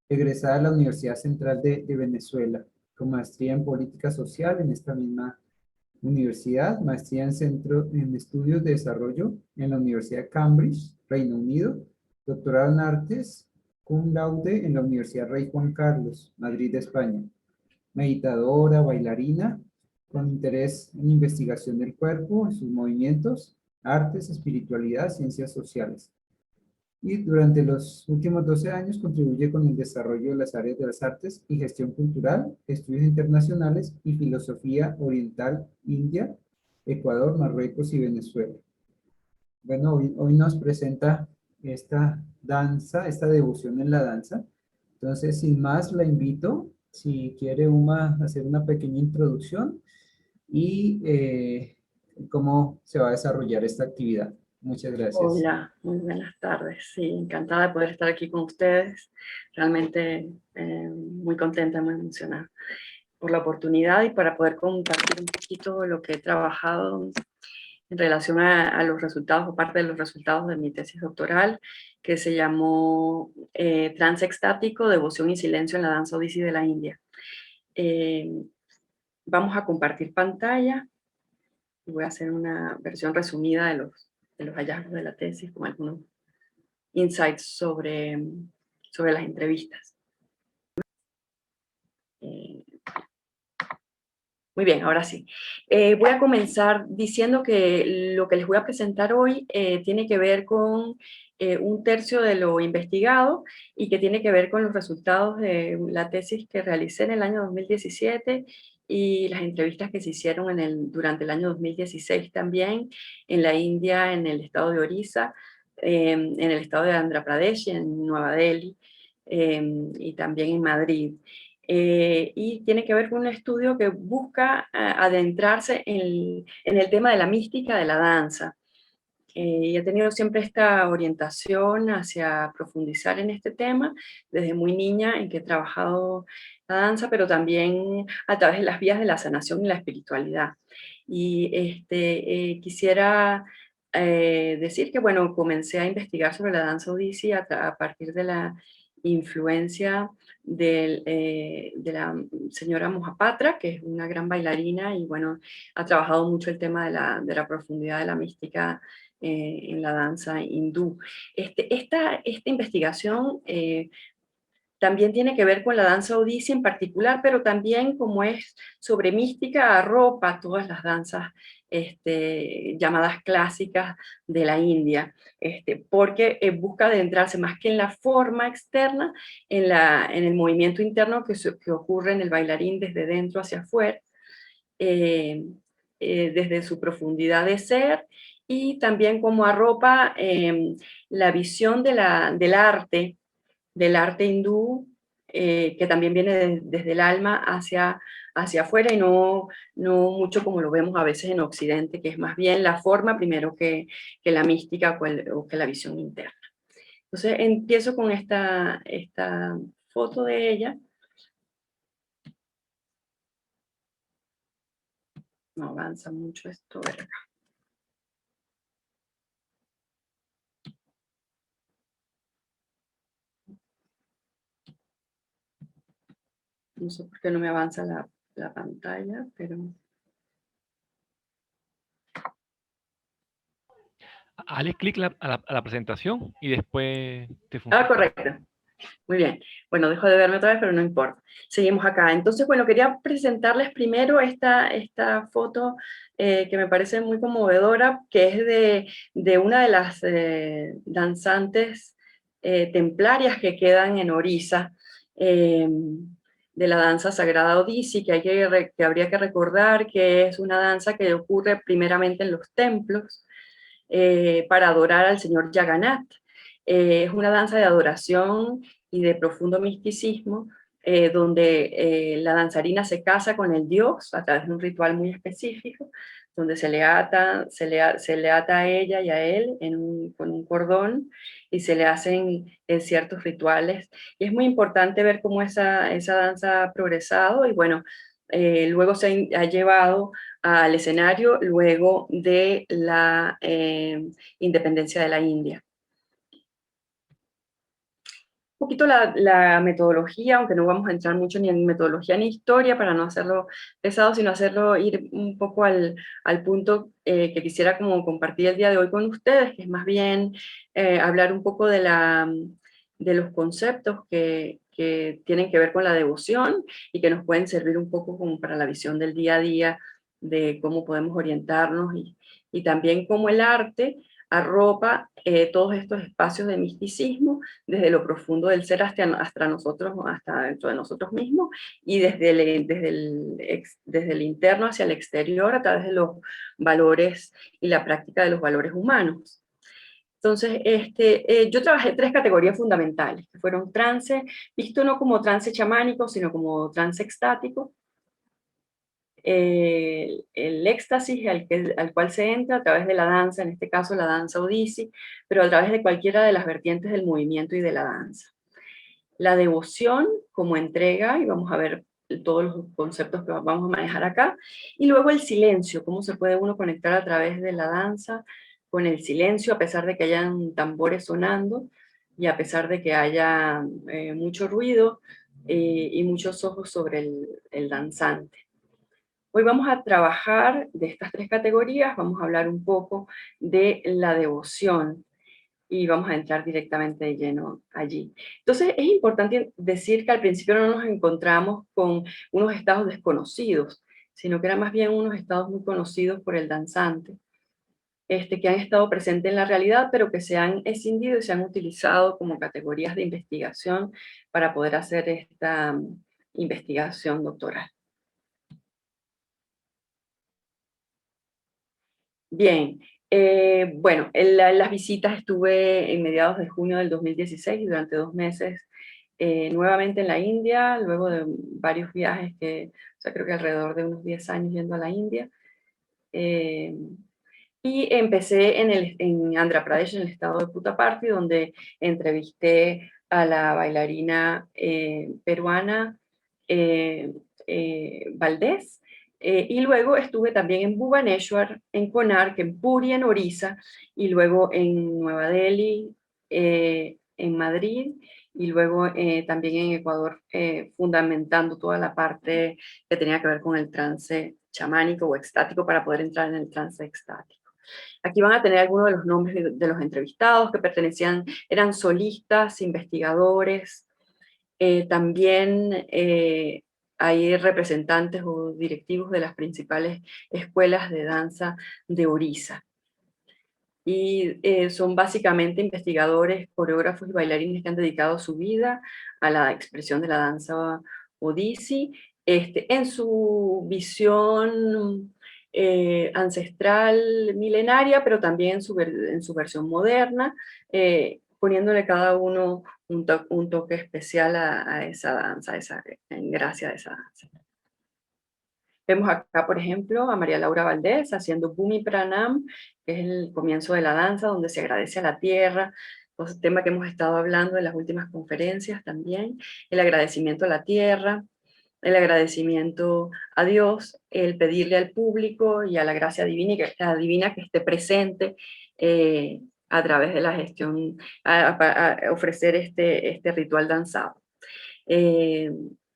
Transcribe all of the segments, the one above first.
egresada de la Universidad Central de Venezuela, con maestría en política social en esta misma universidad, maestría en estudios de desarrollo en la Universidad de Cambridge, Reino Unido, doctorado en artes cum laude en la Universidad Rey Juan Carlos, Madrid, España. Meditadora, bailarina, con interés en investigación del cuerpo, en sus movimientos, artes, espiritualidad, ciencias sociales. Y durante los últimos 12 años contribuye con el desarrollo de las áreas de las artes y gestión cultural, estudios internacionales y filosofía oriental, India, Ecuador, Marruecos y Venezuela. Bueno, hoy nos presenta esta danza, esta devoción en la danza. Entonces, sin más, la invito, si quiere hacer una pequeña introducción y cómo se va a desarrollar esta actividad. Muchas gracias. Hola, muy buenas tardes. Sí, encantada de poder estar aquí con ustedes. Realmente muy contenta, muy emocionada por la oportunidad y para poder compartir un poquito lo que he trabajado en relación a los resultados o parte de los resultados de mi tesis doctoral, que se llamó Trance extático, devoción y silencio en la danza odisí de la India. Vamos a compartir pantalla y voy a hacer una versión resumida de los hallazgos de la tesis con algunos insights sobre las entrevistas. Muy bien, ahora sí. Voy a comenzar diciendo que lo que les voy a presentar hoy tiene que ver con un tercio de lo investigado y que tiene que ver con los resultados de la tesis que realicé en el año 2017 y las entrevistas que se hicieron durante el año 2016 también en la India, en el estado de Orissa, en el estado de Andhra Pradesh, en Nueva Delhi y también en Madrid. Y tiene que ver con un estudio que busca adentrarse en el tema de la mística de la danza. Y he tenido siempre esta orientación hacia profundizar en este tema, desde muy niña en que he trabajado la danza, pero también a través de las vías de la sanación y la espiritualidad. Y quisiera decir que, bueno, comencé a investigar sobre la danza odisí a partir de la influencia de la señora Mohapatra, que es una gran bailarina y bueno, ha trabajado mucho el tema de la profundidad de la mística en la danza hindú. Esta investigación también tiene que ver con la danza odisí en particular, pero también como es sobre mística, arropa todas las danzas llamadas clásicas de la India, porque busca adentrarse más que en la forma externa, en el movimiento interno que ocurre en el bailarín desde dentro hacia afuera, desde su profundidad de ser, y también como arropa la visión del arte hindú, que también viene desde el alma hacia afuera y no mucho como lo vemos a veces en Occidente, que es más bien la forma primero que la mística o que la visión interna. Entonces empiezo con esta foto de ella. No avanza mucho esto, ¿verdad? No sé por qué no me avanza la pantalla, pero... Hale clic a la presentación y después te funciona. Ah, correcto. Muy bien. Bueno, dejo de verme otra vez, pero no importa. Seguimos acá. Entonces, bueno, quería presentarles primero esta foto que me parece muy conmovedora, que es de una de las danzantes templarias que quedan en Orissa, de la danza sagrada odisí, que habría que recordar que es una danza que ocurre primeramente en los templos para adorar al señor Jagannath. Es una danza de adoración y de profundo misticismo, donde la danzarina se casa con el dios a través de un ritual muy específico, donde se le ata a ella y a él con un cordón y se le hacen ciertos rituales. Y es muy importante ver cómo esa danza ha progresado y bueno, luego se ha llevado al escenario luego de la independencia de la India. poquito la metodología, aunque no vamos a entrar mucho ni en metodología ni historia para no hacerlo pesado, sino hacerlo ir un poco al punto que quisiera como compartir el día de hoy con ustedes, que es más bien hablar un poco de los conceptos que tienen que ver con la devoción y que nos pueden servir un poco como para la visión del día a día de cómo podemos orientarnos y también cómo el arte arropa todos estos espacios de misticismo desde lo profundo del ser hasta nosotros, hasta dentro de nosotros mismos, y desde el interno hacia el exterior a través de los valores y la práctica de los valores humanos. Entonces, yo trabajé 3 categorías fundamentales, que fueron trance, visto no como trance chamánico, sino como trance extático, el éxtasis al cual se entra a través de la danza, en este caso la danza Odissi, pero a través de cualquiera de las vertientes del movimiento y de la danza. La devoción como entrega, y vamos a ver todos los conceptos que vamos a manejar acá, y luego el silencio, cómo se puede uno conectar a través de la danza con el silencio, a pesar de que hayan tambores sonando, y a pesar de que haya mucho ruido y muchos ojos sobre el danzante. Hoy vamos a trabajar de estas 3 categorías, vamos a hablar un poco de la devoción y vamos a entrar directamente de lleno allí. Entonces es importante decir que al principio no nos encontramos con unos estados desconocidos, sino que eran más bien unos estados muy conocidos por el danzante, que han estado presentes en la realidad, pero que se han escindido y se han utilizado como categorías de investigación para poder hacer esta investigación doctoral. Bien, bueno, en las visitas estuve en mediados de junio del 2016 y durante 2 meses nuevamente en la India, luego de varios viajes o sea, creo que alrededor de unos 10 años yendo a la India. Y empecé en Andhra Pradesh, en el estado de Puttaparthi, donde entrevisté a la bailarina peruana Valdés, y luego estuve también en Bhubaneswar, en Konark, en Puri, en Orissa, y luego en Nueva Delhi, en Madrid, y luego también en Ecuador, fundamentando toda la parte que tenía que ver con el trance chamánico o extático para poder entrar en el trance extático. Aquí van a tener algunos de los nombres de los entrevistados que eran solistas, investigadores, también hay representantes o directivos de las principales escuelas de danza de Orissa. Y son básicamente investigadores, coreógrafos y bailarines que han dedicado su vida a la expresión de la danza Odissi, en su visión ancestral, milenaria, pero también en su versión moderna, poniéndole cada uno un toque especial a esa danza, en gracia de esa danza. Vemos acá, por ejemplo, a María Laura Valdés haciendo Bhumi Pranam, que es el comienzo de la danza, donde se agradece a la tierra, un tema que hemos estado hablando en las últimas conferencias también, el agradecimiento a la tierra, el agradecimiento a Dios, el pedirle al público y a la gracia divina que esté presente a través de la gestión, a ofrecer este ritual danzado.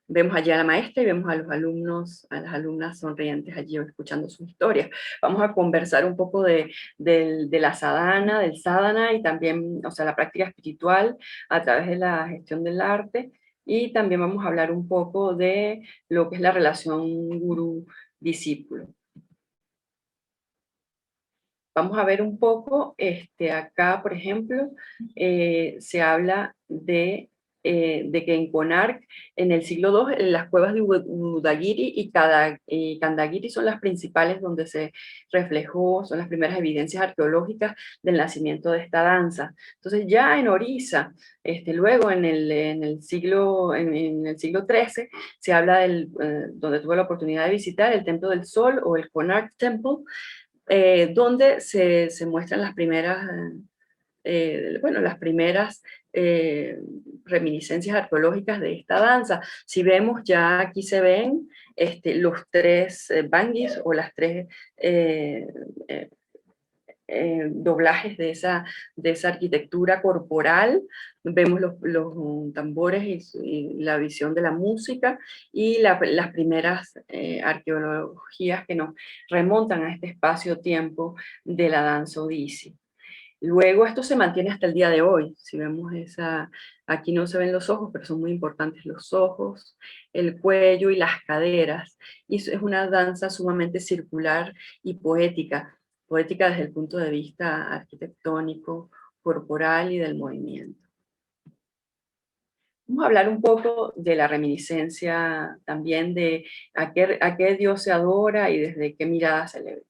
Vemos allí a la maestra y vemos a los alumnos, a las alumnas sonrientes allí escuchando sus historias. Vamos a conversar un poco de la sadhana, del sadhana y también, o sea, la práctica espiritual a través de la gestión del arte, y también vamos a hablar un poco de lo que es la relación gurú-discípulo. Vamos a ver un poco, acá, por ejemplo, se habla de que en Konark, en el siglo II, las cuevas de Udagiri y Kandagiri son las principales donde se reflejó, son las primeras evidencias arqueológicas del nacimiento de esta danza. Entonces ya en Orissa, luego en el siglo XIII, se habla donde tuve la oportunidad de visitar el Templo del Sol o el Konark Temple, donde se muestran las primeras, las primeras reminiscencias arqueológicas de esta danza. Si vemos, ya aquí se ven los 3 bangis o las 3 doblajes de esa arquitectura corporal. Vemos los tambores y la visión de la música y las primeras arqueologías que nos remontan a este espacio-tiempo de la danza odisí. Luego esto se mantiene hasta el día de hoy. Si vemos aquí no se ven los ojos, pero son muy importantes los ojos, el cuello y las caderas. Y es una danza sumamente circular y poética desde el punto de vista arquitectónico, corporal y del movimiento. Vamos a hablar un poco de la reminiscencia también de a qué Dios se adora y desde qué mirada se le ve.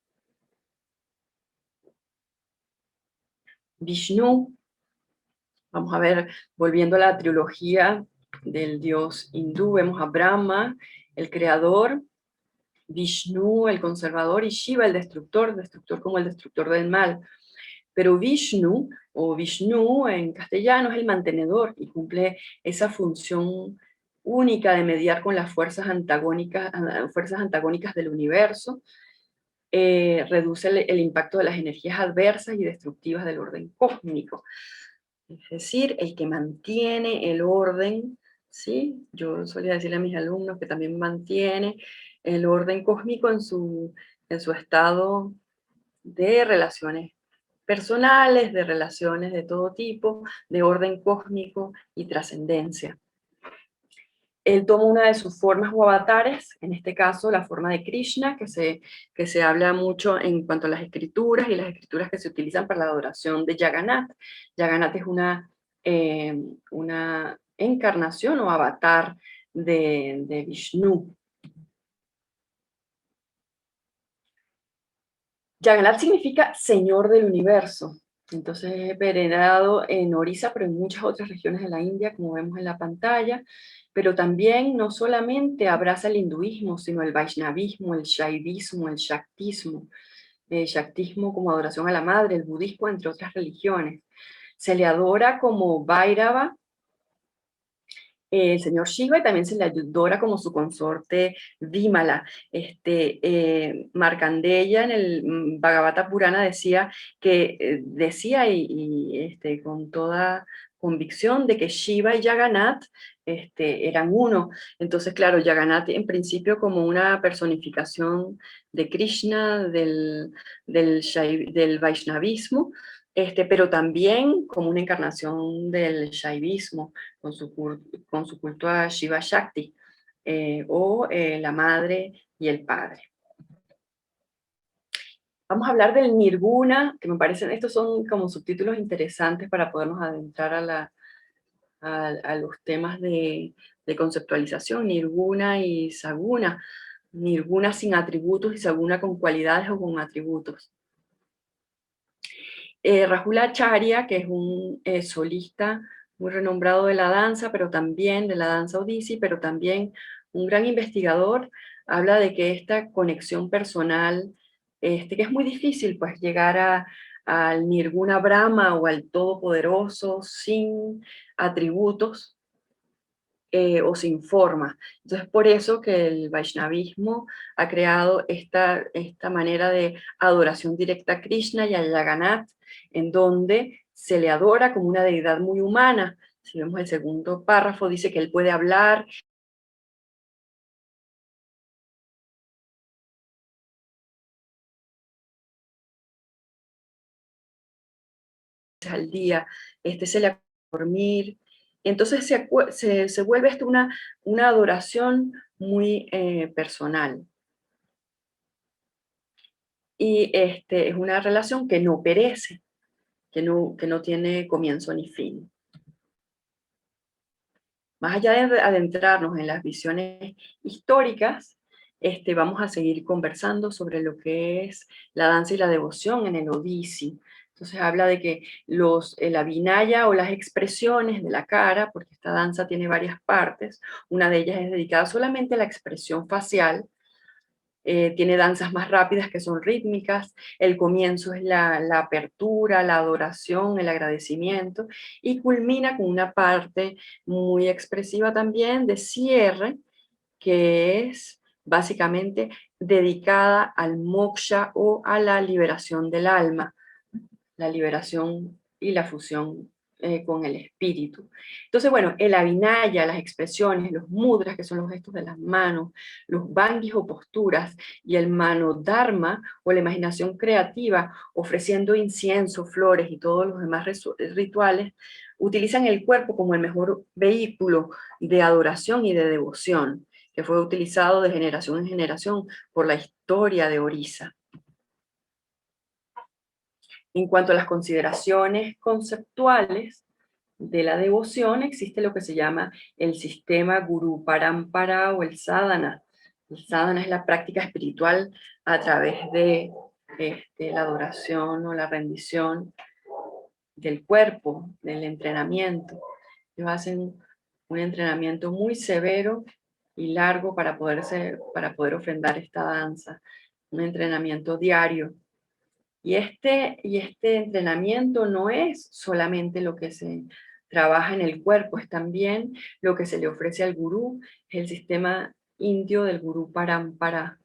Vishnu, vamos a ver, volviendo a la trilogía del dios hindú, vemos a Brahma, el creador, Vishnu, el conservador, y Shiva, el destructor como el destructor del mal. Pero Vishnu, o Vishnu en castellano, es el mantenedor y cumple esa función única de mediar con las fuerzas antagónicas del universo, reduce el impacto de las energías adversas y destructivas del orden cósmico. Es decir, el que mantiene el orden, ¿sí? Yo solía decirle a mis alumnos que también mantiene el orden cósmico en su estado de relaciones personales, de relaciones de todo tipo, de orden cósmico y trascendencia. Él toma una de sus formas o avatares, en este caso la forma de Krishna, que se habla mucho en cuanto a las escrituras y las escrituras que se utilizan para la adoración de Jagannath. Jagannath es una encarnación o avatar de Vishnu. Jagannath significa Señor del Universo. Entonces es venerado en Orissa, pero en muchas otras regiones de la India, como vemos en la pantalla. Pero también no solamente abraza el hinduismo, sino el vaishnavismo, el shaivismo, el shaktismo. El shaktismo como adoración a la madre, el budismo, entre otras religiones. Se le adora como Bhairava, el señor Shiva, y también se le adora como su consorte Vimala. Markandeya en el Bhagavata Purana decía con toda convicción de que Shiva y Jagannath eran uno. Entonces, claro, Jagannath en principio como una personificación de Krishna, del Vaishnavismo, pero también como una encarnación del Shaivismo, con su culto a Shiva Shakti, la madre y el padre. Vamos a hablar del Nirguna, que me parecen, estos son como subtítulos interesantes para podernos adentrar a los temas de conceptualización, Nirguna y Saguna. Nirguna sin atributos y Saguna con cualidades o con atributos. Rahul Acharya, que es un solista muy renombrado de la danza, pero también de la danza odisí, pero también un gran investigador, habla de que esta conexión personal, que es muy difícil pues llegar al Nirguna Brahma o al Todopoderoso sin atributos o sin forma. Entonces por eso que el Vaishnavismo ha creado esta manera de adoración directa a Krishna y a Jagannath, en donde se le adora como una deidad muy humana. Si vemos el segundo párrafo, dice que él puede hablar, al día, se le acuesta a dormir. Entonces se vuelve esto una adoración muy personal. Y es una relación que no perece, que no tiene comienzo ni fin. Más allá de adentrarnos en las visiones históricas, vamos a seguir conversando sobre lo que es la danza y la devoción en el Odisí. Entonces habla de que la vinaya o las expresiones de la cara, porque esta danza tiene varias partes, una de ellas es dedicada solamente a la expresión facial. Tiene danzas más rápidas que son rítmicas, el comienzo es la apertura, la adoración, el agradecimiento, y culmina con una parte muy expresiva también de cierre, que es básicamente dedicada al moksha o a la liberación del alma. la liberación y la fusión con el espíritu. Entonces, bueno, el abhinaya, las expresiones, los mudras, que son los gestos de las manos, los bhangis o posturas, y el manodharma o la imaginación creativa, ofreciendo incienso, flores y todos los demás rituales, utilizan el cuerpo como el mejor vehículo de adoración y de devoción, que fue utilizado de generación en generación por la historia de Orissa. En cuanto a las consideraciones conceptuales de la devoción, existe lo que se llama el sistema Guru Parampara o el sadhana. El sadhana es la práctica espiritual a través de la adoración o la rendición del cuerpo, del entrenamiento. Ellos hacen un entrenamiento muy severo y largo para poder ofrendar esta danza, un entrenamiento diario. Y este entrenamiento no es solamente lo que se trabaja en el cuerpo, es también lo que se le ofrece al gurú, el sistema indio del gurú parampara,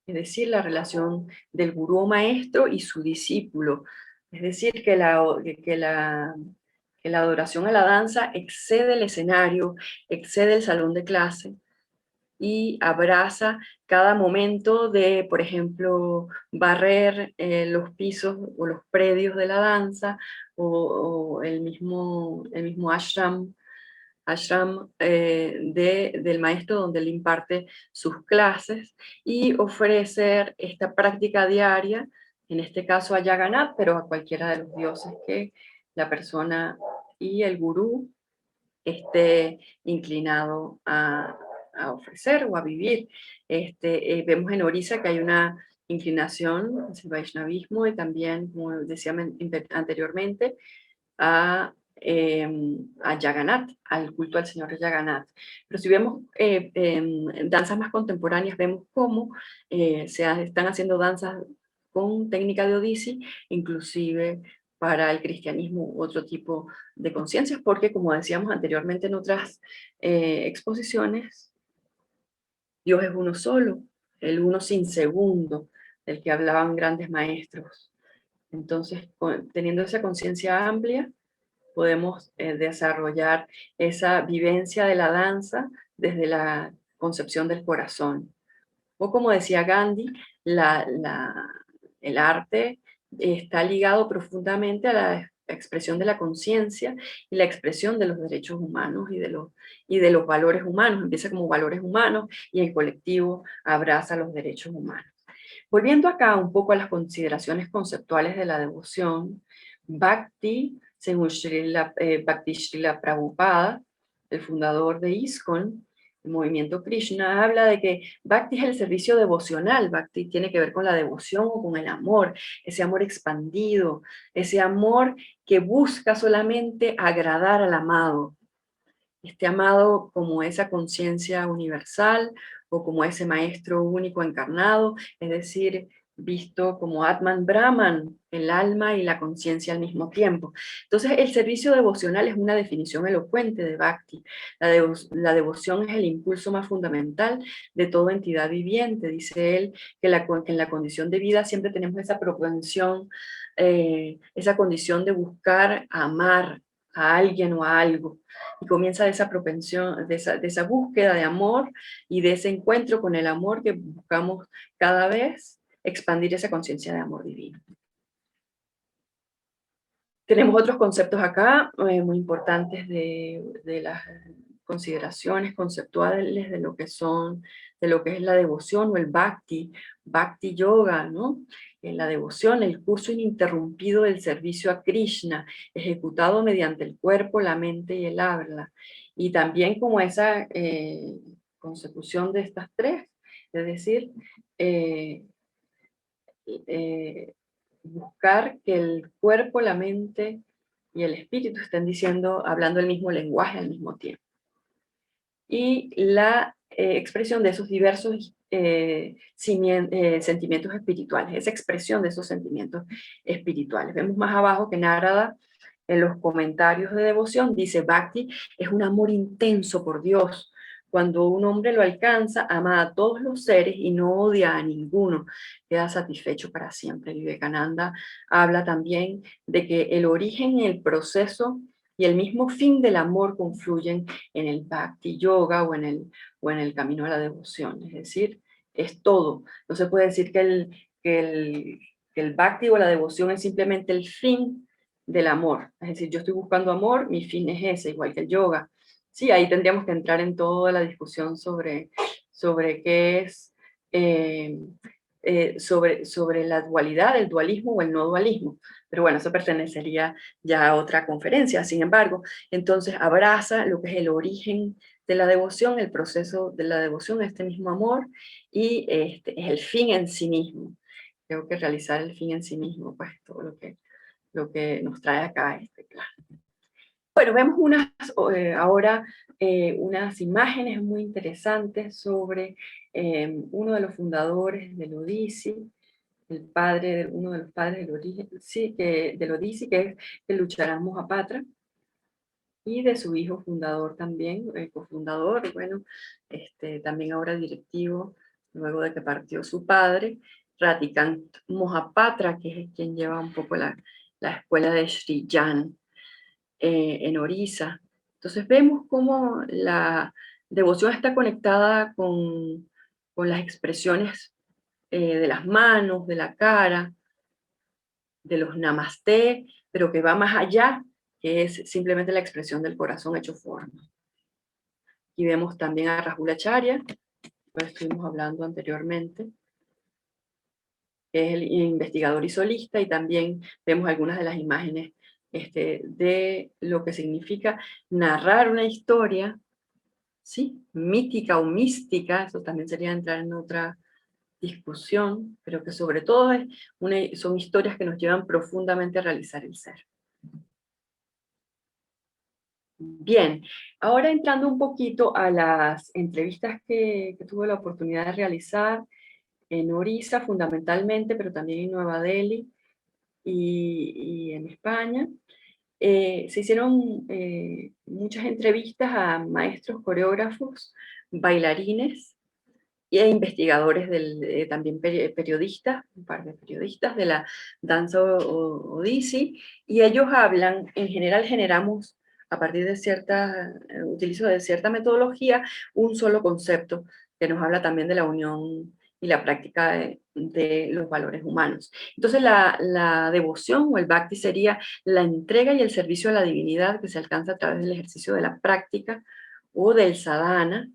es decir, la relación del gurú o maestro y su discípulo. Es decir, que la adoración a la danza excede el escenario, excede el salón de clase, y abraza cada momento de, por ejemplo, barrer los pisos o los predios de la danza, o el mismo ashram del maestro donde él imparte sus clases, y ofrecer esta práctica diaria, en este caso a Jagannath, pero a cualquiera de los dioses que la persona y el gurú esté inclinado a ofrecer o a vivir. Vemos en Orissa que hay una inclinación hacia el Vaishnavismo, y también, como decía anteriormente, a Jagannath, al culto al señor Jagannath. Pero si vemos danzas más contemporáneas, vemos cómo están haciendo danzas con técnica de Odissi, inclusive para el cristianismo, otro tipo de conciencias, porque, como decíamos anteriormente en otras exposiciones, Dios es uno solo, el uno sin segundo, del que hablaban grandes maestros. Entonces, teniendo esa conciencia amplia, podemos desarrollar esa vivencia de la danza desde la concepción del corazón. O como decía Gandhi, el arte está ligado profundamente a la expresión de la conciencia y la expresión de los derechos humanos y de los valores humanos. Empieza como valores humanos y el colectivo abraza los derechos humanos. Volviendo acá un poco a las consideraciones conceptuales de la devoción, Bhakti, según Bhakti Srila Prabhupada, el fundador de ISKCON, el movimiento Krishna, habla de que Bhakti es el servicio devocional. Bhakti tiene que ver con la devoción o con el amor, ese amor expandido, ese amor que busca solamente agradar al amado. Este amado como esa conciencia universal o como ese maestro único encarnado, es decir, visto como Atman Brahman, el alma y la conciencia al mismo tiempo. Entonces, el servicio devocional es una definición elocuente de Bhakti. La devoción es el impulso más fundamental de toda entidad viviente. Dice él que en la condición de vida siempre tenemos esa propensión, esa condición de buscar amar a alguien o a algo. Y comienza esa propensión, de esa búsqueda de amor y de ese encuentro con el amor que buscamos cada vez expandir esa conciencia de amor divino. Tenemos otros conceptos acá muy importantes de las consideraciones conceptuales de lo que es la devoción o el bhakti yoga, ¿no? En la devoción, el curso ininterrumpido del servicio a Krishna, ejecutado mediante el cuerpo, la mente y el habla. Y también como esa consecución de estas tres, es decir, buscar que el cuerpo, la mente y el espíritu estén hablando el mismo lenguaje al mismo tiempo. Y la expresión de esos diversos sentimientos espirituales, esa expresión de esos sentimientos espirituales. Vemos más abajo que Narada, en los comentarios de devoción, dice: Bhakti es un amor intenso por Dios, Cuando un hombre lo alcanza, ama a todos los seres y no odia a ninguno, queda satisfecho para siempre. Vivekananda habla también de que el origen, el proceso y el mismo fin del amor confluyen en el Bhakti Yoga o en el camino a la devoción. Es decir, es todo. No se puede decir que el Bhakti o la devoción es simplemente el fin del amor. Es decir, yo estoy buscando amor, mi fin es ese, igual que el yoga. Sí, ahí tendríamos que entrar en toda la discusión sobre qué es, sobre la dualidad, el dualismo o el no dualismo. Pero bueno, eso pertenecería ya a otra conferencia. Sin embargo, entonces abraza lo que es el origen de la devoción, el proceso de la devoción, este mismo amor, y este es el fin en sí mismo. Tengo que realizar el fin en sí mismo, pues todo lo que nos trae acá este plano. Bueno, vemos ahora unas imágenes muy interesantes sobre uno de los fundadores del Odissi, uno de los padres del Odissi, que es el Lucharán Mohapatra, y de su hijo fundador también, cofundador, bueno, también ahora directivo, luego de que partió su padre, Ratikant Mohapatra, que es quien lleva un poco la escuela de Sri Jan en Orissa. Entonces vemos cómo la devoción está conectada con las expresiones de las manos, de la cara, de los namaste, pero que va más allá, que es simplemente la expresión del corazón hecho forma. Y vemos también a Rahulacharya, pues estuvimos hablando anteriormente, que es el investigador y solista, y también vemos algunas de las imágenes de lo que significa narrar una historia, ¿sí? Mítica o mística, eso también sería entrar en otra discusión, pero que sobre todo son historias que nos llevan profundamente a realizar el ser. Bien, ahora entrando un poquito a las entrevistas que tuve la oportunidad de realizar en Orissa fundamentalmente, pero también en Nueva Delhi y en España. Se hicieron muchas entrevistas a maestros, coreógrafos, bailarines e investigadores, también periodistas, un par de periodistas de la danza Odissi, y ellos hablan, en general generamos a partir de utilizo de cierta metodología, un solo concepto que nos habla también de la unión y la práctica de los valores humanos. Entonces la devoción o el bhakti sería la entrega y el servicio a la divinidad que se alcanza a través del ejercicio de la práctica o del sadhana,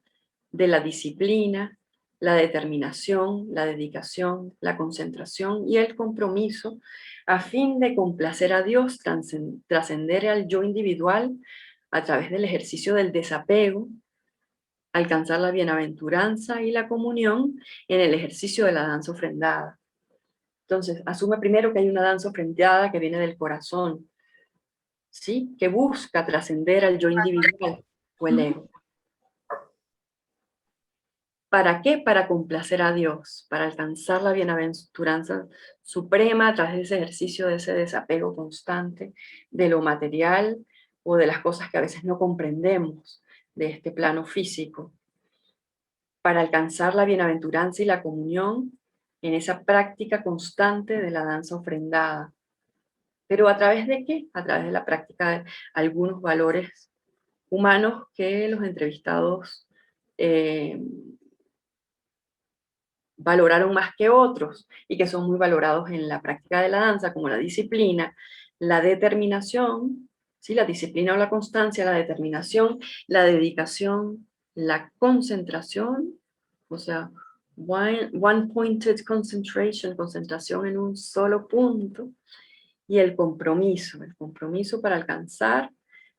de la disciplina, la determinación, la dedicación, la concentración y el compromiso a fin de complacer a Dios, trascender al yo individual a través del ejercicio del desapego, alcanzar la bienaventuranza y la comunión en el ejercicio de la danza ofrendada. Entonces, asume primero que hay una danza ofrendada que viene del corazón, ¿sí? Que busca trascender al yo individual o el ego. ¿Para qué? Para complacer a Dios, para alcanzar la bienaventuranza suprema a través de ese ejercicio, de ese desapego constante de lo material o de las cosas que a veces no comprendemos de este plano físico, para alcanzar la bienaventuranza y la comunión en esa práctica constante de la danza ofrendada. ¿Pero a través de qué? A través de la práctica de algunos valores humanos que los entrevistados valoraron más que otros y que son muy valorados en la práctica de la danza, como la disciplina, la determinación, ¿sí? La disciplina o la constancia, la determinación, la dedicación, la concentración, o sea, one-pointed concentration, concentración en un solo punto, y el compromiso para alcanzar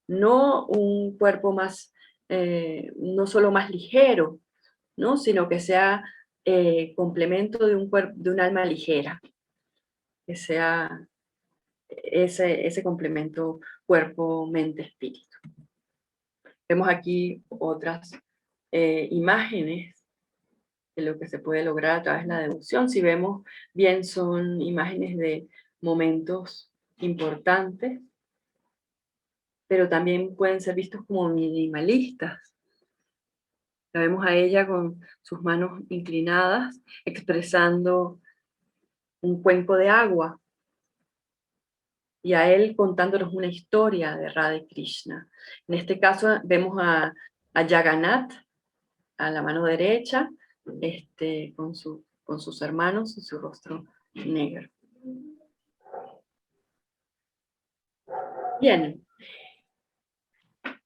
no un cuerpo más, no solo más ligero, ¿no? Sino que sea complemento de de un alma ligera, que sea ese complemento cuerpo, mente, espíritu. Vemos aquí otras imágenes de lo que se puede lograr a través de la devoción. Si vemos bien, son imágenes de momentos importantes, pero también pueden ser vistos como minimalistas. La vemos a ella con sus manos inclinadas, expresando un cuenco de agua, y a él contándonos una historia de Radha y Krishna. En este caso vemos a Jagannath, a la mano derecha, con sus hermanos y su rostro negro. Bien.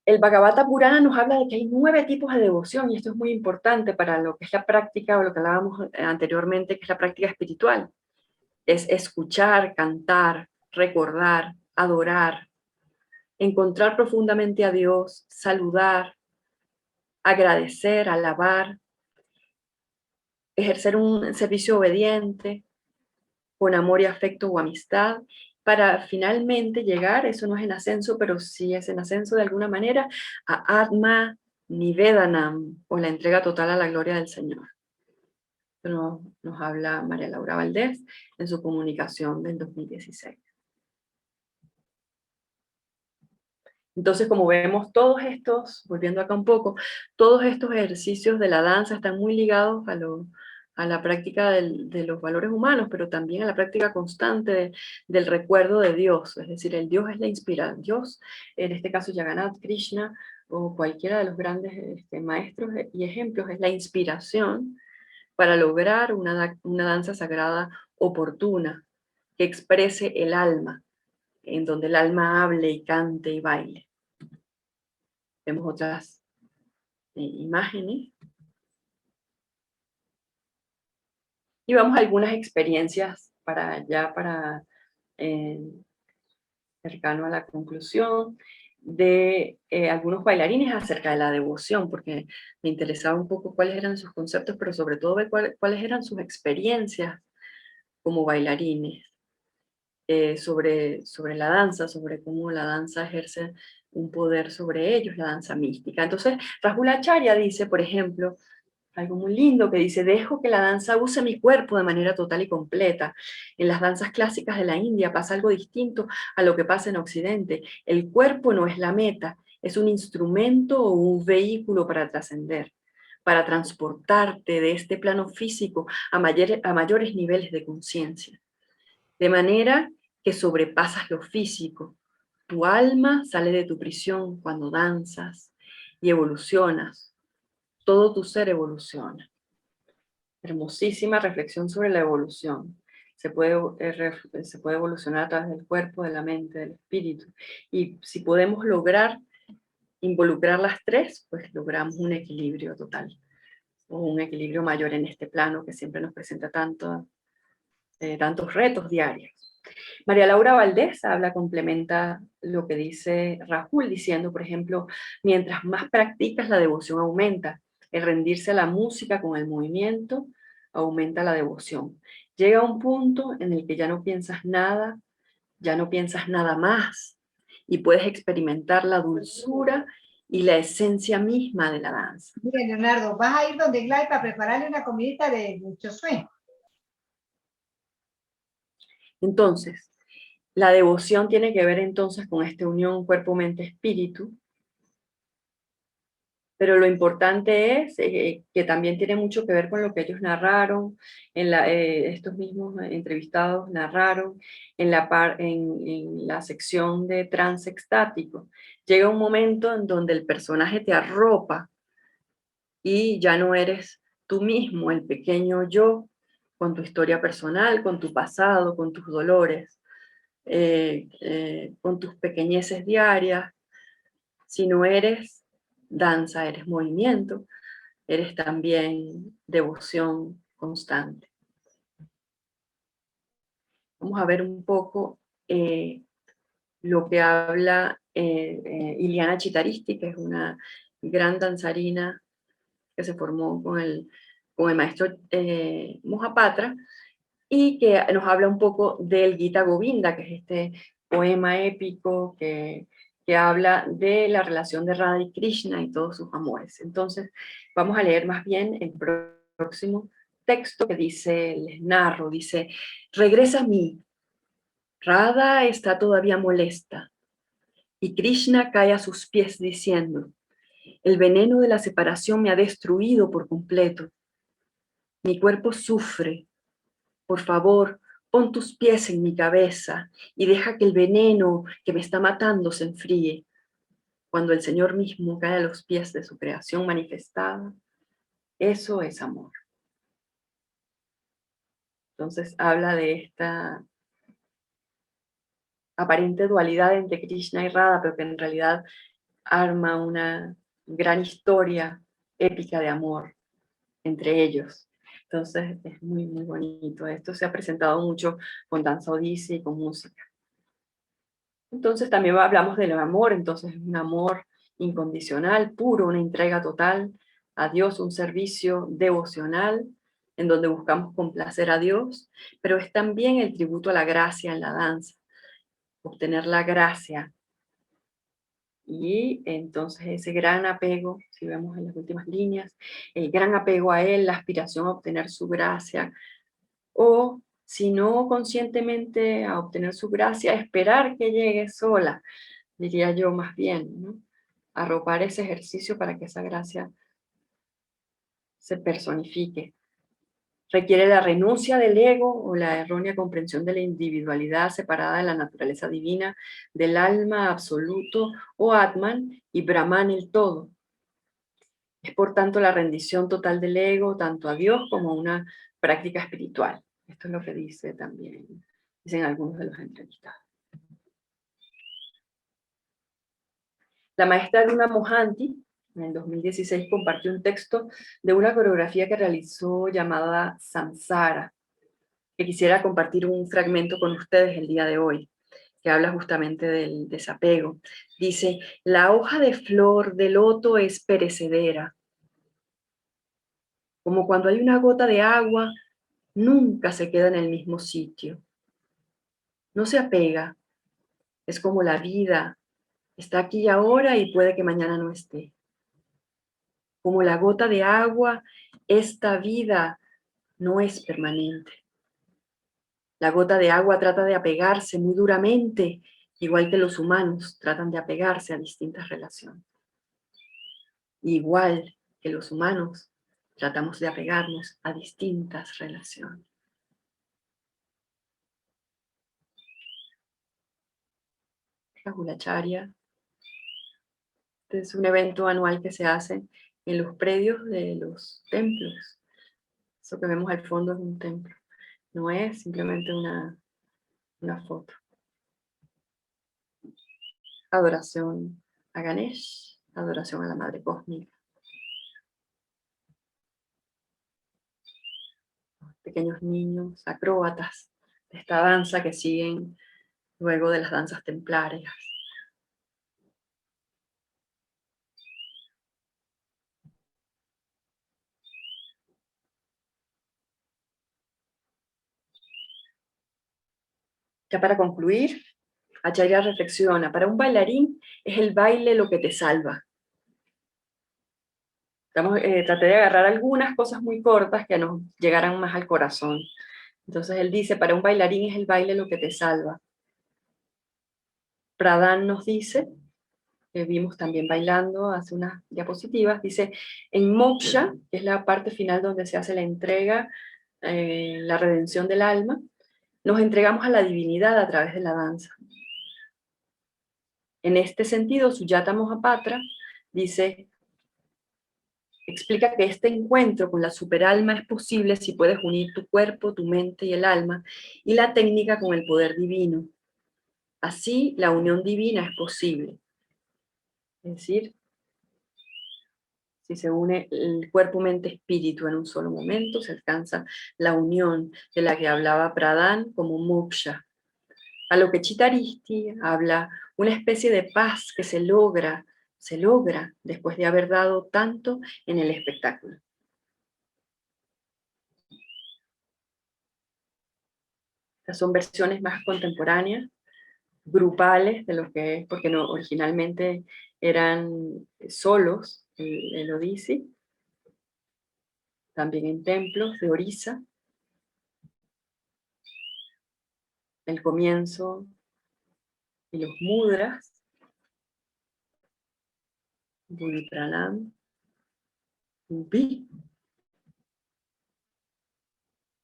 El Bhagavata Purana nos habla de que hay 9 tipos de devoción, y esto es muy importante para lo que es la práctica, o lo que hablábamos anteriormente, que es la práctica espiritual. Es escuchar, cantar, recordar, adorar, encontrar profundamente a Dios, saludar, agradecer, alabar, ejercer un servicio obediente, con amor y afecto o amistad, para finalmente llegar, eso no es en ascenso, pero sí es en ascenso de alguna manera, a Atma Nivedanam, o la entrega total a la gloria del Señor. Pero nos habla María Laura Valdés en su comunicación del 2016. Entonces, como vemos, todos estos, volviendo acá un poco, todos estos ejercicios de la danza están muy ligados a la práctica de los valores humanos, pero también a la práctica constante del recuerdo de Dios. Es decir, el Dios es la inspiración. Dios, en este caso Jagannath, Krishna, o cualquiera de los grandes maestros y ejemplos, es la inspiración para lograr una danza sagrada oportuna, que exprese el alma, en donde el alma hable y cante y baile. Vemos otras imágenes. Y vamos a algunas experiencias cercano a la conclusión, de algunos bailarines acerca de la devoción, porque me interesaba un poco cuáles eran sus conceptos, pero sobre todo ver cuáles eran sus experiencias como bailarines. Sobre la danza, sobre cómo la danza ejerce un poder sobre ellos, la danza mística. Entonces, Rahulacharya dice, por ejemplo, algo muy lindo que dice: dejo que la danza use mi cuerpo de manera total y completa. En las danzas clásicas de la India pasa algo distinto a lo que pasa en Occidente. El cuerpo no es la meta, es un instrumento o un vehículo para trascender, para transportarte de este plano físico a mayores niveles de conciencia. De manera que sobrepasas lo físico. Tu alma sale de tu prisión cuando danzas y evolucionas. Todo tu ser evoluciona. Hermosísima reflexión sobre la evolución. Se puede evolucionar a través del cuerpo, de la mente, del espíritu. Y si podemos lograr involucrar las tres, pues logramos un equilibrio total, o un equilibrio mayor en este plano que siempre nos presenta tantos retos diarios. María Laura Valdés complementa lo que dice Rahul, diciendo, por ejemplo, mientras más practicas, la devoción aumenta. El rendirse a la música con el movimiento aumenta la devoción. Llega un punto en el que ya no piensas nada más, y puedes experimentar la dulzura y la esencia misma de la danza. Mira, Leonardo, vas a ir donde Glay para prepararle una comidita de Chosué. Entonces, la devoción tiene que ver entonces con esta unión cuerpo-mente-espíritu, pero lo importante es que también tiene mucho que ver con lo que ellos narraron, estos mismos entrevistados narraron en la sección de trance extático. Llega un momento en donde el personaje te arropa y ya no eres tú mismo, el pequeño yo, con tu historia personal, con tu pasado, con tus dolores, con tus pequeñeces diarias, sino eres danza, eres movimiento, eres también devoción constante. Vamos a ver un poco lo que habla Iliana Chitaristi, que es una gran danzarina que se formó con el maestro Mohapatra, y que nos habla un poco del Gita Govinda, que es este poema épico que habla de la relación de Radha y Krishna y todos sus amores. Entonces, vamos a leer más bien el próximo texto que dice, les narro, dice: regresa a mí. Radha está todavía molesta, y Krishna cae a sus pies diciendo: El veneno de la separación me ha destruido por completo. Mi cuerpo sufre. Por favor, pon tus pies en mi cabeza y deja que el veneno que me está matando se enfríe. Cuando el Señor mismo cae a los pies de su creación manifestada, eso es amor. Entonces habla de esta aparente dualidad entre Krishna y Radha, pero que en realidad arma una gran historia épica de amor entre ellos. Entonces es muy, muy bonito. Esto se ha presentado mucho con danza odisea y con música. Entonces también hablamos del amor, entonces es un amor incondicional, puro, una entrega total a Dios, un servicio devocional en donde buscamos complacer a Dios, pero es también el tributo a la gracia en la danza, obtener la gracia. Y entonces ese gran apego, si vemos en las últimas líneas, el gran apego a Él, la aspiración a obtener su gracia, o si no conscientemente a obtener su gracia, esperar que llegue sola, diría yo más bien, ¿no? Arropar ese ejercicio para que esa gracia se personifique. Requiere la renuncia del ego o la errónea comprensión de la individualidad separada de la naturaleza divina, del alma absoluto o Atman y Brahman el todo. Es por tanto la rendición total del ego, tanto a Dios como a una práctica espiritual. Esto es lo que dice también, dicen algunos de los entrevistados. La maestra Duna Mohanty, en el 2016, compartió un texto de una coreografía que realizó llamada Samsara, que quisiera compartir un fragmento con ustedes el día de hoy, que habla justamente del desapego. Dice, la hoja de flor de loto es perecedera. Como cuando hay una gota de agua, nunca se queda en el mismo sitio. No se apega. Es como la vida. Está aquí y ahora y puede que mañana no esté. Como la gota de agua, esta vida no es permanente. La gota de agua trata de apegarse muy duramente, igual que los humanos tratan de apegarse a distintas relaciones. Igual que los humanos tratamos de apegarnos a distintas relaciones. Rahulacharya. Este es un evento anual que se hace en los predios de los templos. Eso que vemos al fondo es un templo. No es simplemente una foto. Adoración a Ganesh, adoración a la Madre Cósmica. Pequeños niños, acróbatas de esta danza que siguen luego de las danzas templarias. Ya para concluir, Acharya reflexiona, para un bailarín es el baile lo que te salva. Traté de agarrar algunas cosas muy cortas que nos llegaran más al corazón. Entonces él dice, para un bailarín es el baile lo que te salva. Pradhan nos dice, que vimos también bailando hace unas diapositivas, dice, en moksha, que es la parte final donde se hace la entrega, la redención del alma, nos entregamos a la divinidad a través de la danza. En este sentido, Sujata Mohapatra dice, explica que este encuentro con la superalma es posible si puedes unir tu cuerpo, tu mente y el alma, y la técnica con el poder divino. Así, la unión divina es posible. Es decir, si se une el cuerpo, mente, espíritu en un solo momento, se alcanza la unión de la que hablaba Pradhan como moksha. A lo que Chittaristi habla una especie de paz que se logra después de haber dado tanto en el espectáculo. Estas son versiones más contemporáneas, grupales de lo que es, porque no, originalmente eran solos el Odissi, también en templos de Orissa. El comienzo y los mudras, Bumi Pranam. Bumi.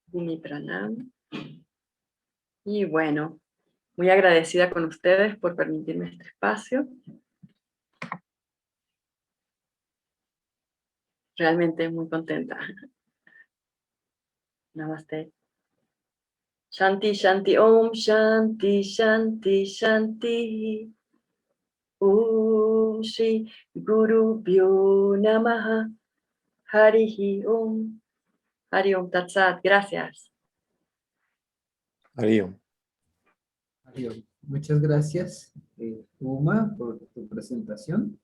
Bumi Pranam. Y bueno, muy agradecida con ustedes por permitirme este espacio. Realmente muy contenta. Namaste. Shanti, Shanti, Om, Shanti, Shanti, Shanti. Om Shri Guru Pyo Namaha. Harihi Om. Hari Om Tat Sat. Gracias. Arión. Adiós. Muchas gracias, Uma, por tu presentación.